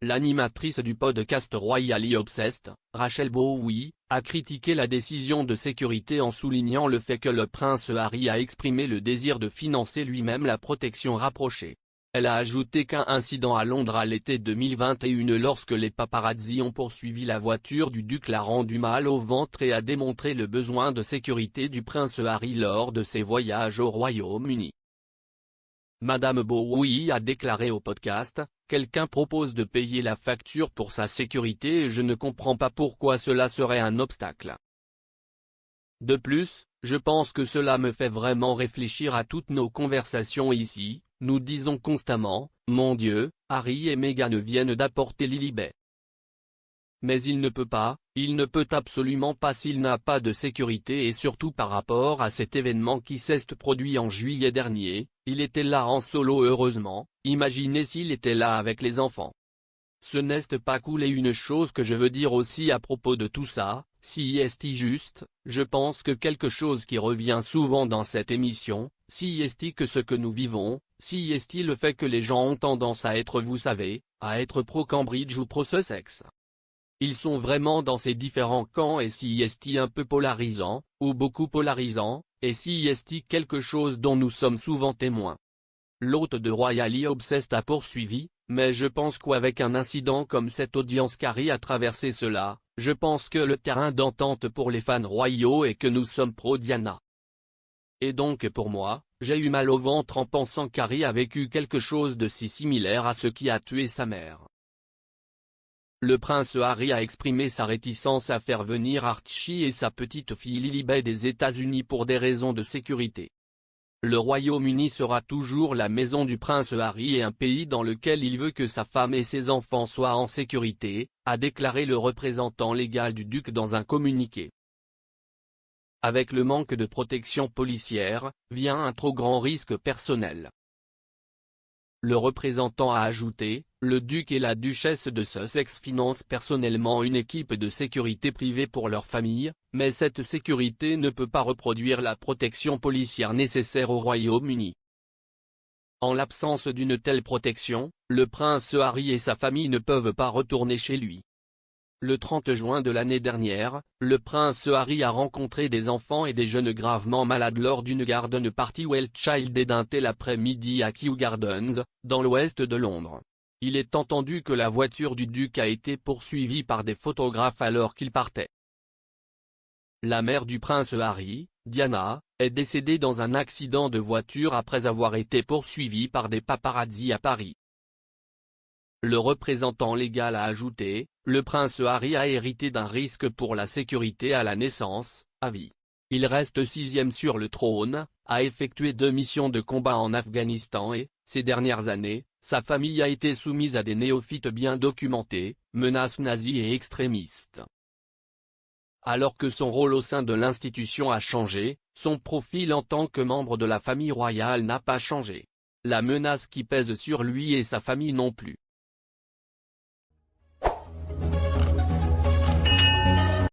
l'animatrice du podcast Royally Obsessed, Rachel Bowie, a critiqué la décision de sécurité en soulignant le fait que le prince Harry a exprimé le désir de financer lui-même la protection rapprochée. Elle a ajouté qu'un incident à Londres à l'été 2021 lorsque les paparazzi ont poursuivi la voiture du duc l'a rendu mal au ventre et a démontré le besoin de sécurité du prince Harry lors de ses voyages au Royaume-Uni. Madame Bowie a déclaré au podcast, « Quelqu'un propose de payer la facture pour sa sécurité et je ne comprends pas pourquoi cela serait un obstacle. De plus, je pense que cela me fait vraiment réfléchir à toutes nos conversations ici, nous disons constamment, mon Dieu, Harry et Meghan viennent d'apporter Lilibet. Mais il ne peut absolument pas s'il n'a pas de sécurité et surtout par rapport à cet événement qui s'est produit en juillet dernier, il était là en solo heureusement, imaginez s'il était là avec les enfants. Ce n'est pas cool et une chose que je veux dire aussi à propos de tout ça, si est juste, je pense que quelque chose qui revient souvent dans cette émission, si est que ce que nous vivons, si est le fait que les gens ont tendance à être vous savez, à être pro-Cambridge ou pro-Sussex. Ils sont vraiment dans ces différents camps et si est un peu polarisant, ou beaucoup polarisant, et si est quelque chose dont nous sommes souvent témoins. L'hôte de Royally Obsessed a poursuivi, mais je pense qu'avec un incident comme cette audience qu'Harry a traversé cela, je pense que le terrain d'entente pour les fans royaux est que nous sommes pro-Diana. Et donc pour moi, j'ai eu mal au ventre en pensant qu'Harry a vécu quelque chose de si similaire à ce qui a tué sa mère. Le prince Harry a exprimé sa réticence à faire venir Archie et sa petite fille Lilibet des États-Unis pour des raisons de sécurité. Le Royaume-Uni sera toujours la maison du prince Harry et un pays dans lequel il veut que sa femme et ses enfants soient en sécurité, a déclaré le représentant légal du duc dans un communiqué. Avec le manque de protection policière, vient un trop grand risque personnel. Le représentant a ajouté, le duc et la duchesse de Sussex financent personnellement une équipe de sécurité privée pour leur famille, mais cette sécurité ne peut pas reproduire la protection policière nécessaire au Royaume-Uni. En l'absence d'une telle protection, le prince Harry et sa famille ne peuvent pas retourner chez lui. Le 30 juin de l'année dernière, le prince Harry a rencontré des enfants et des jeunes gravement malades lors d'une garden party Well Child et d'un tel après-midi à Kew Gardens, dans l'ouest de Londres. Il est entendu que la voiture du duc a été poursuivie par des photographes alors qu'il partait. La mère du prince Harry, Diana, est décédée dans un accident de voiture après avoir été poursuivie par des paparazzi à Paris. Le représentant légal a ajouté, le prince Harry a hérité d'un risque pour la sécurité à la naissance, à vie. Il reste 6e sur le trône, a effectué 2 missions de combat en Afghanistan et, ces dernières années, sa famille a été soumise à des néophytes bien documentés, menaces nazies et extrémistes. Alors que son rôle au sein de l'institution a changé, son profil en tant que membre de la famille royale n'a pas changé. La menace qui pèse sur lui et sa famille non plus.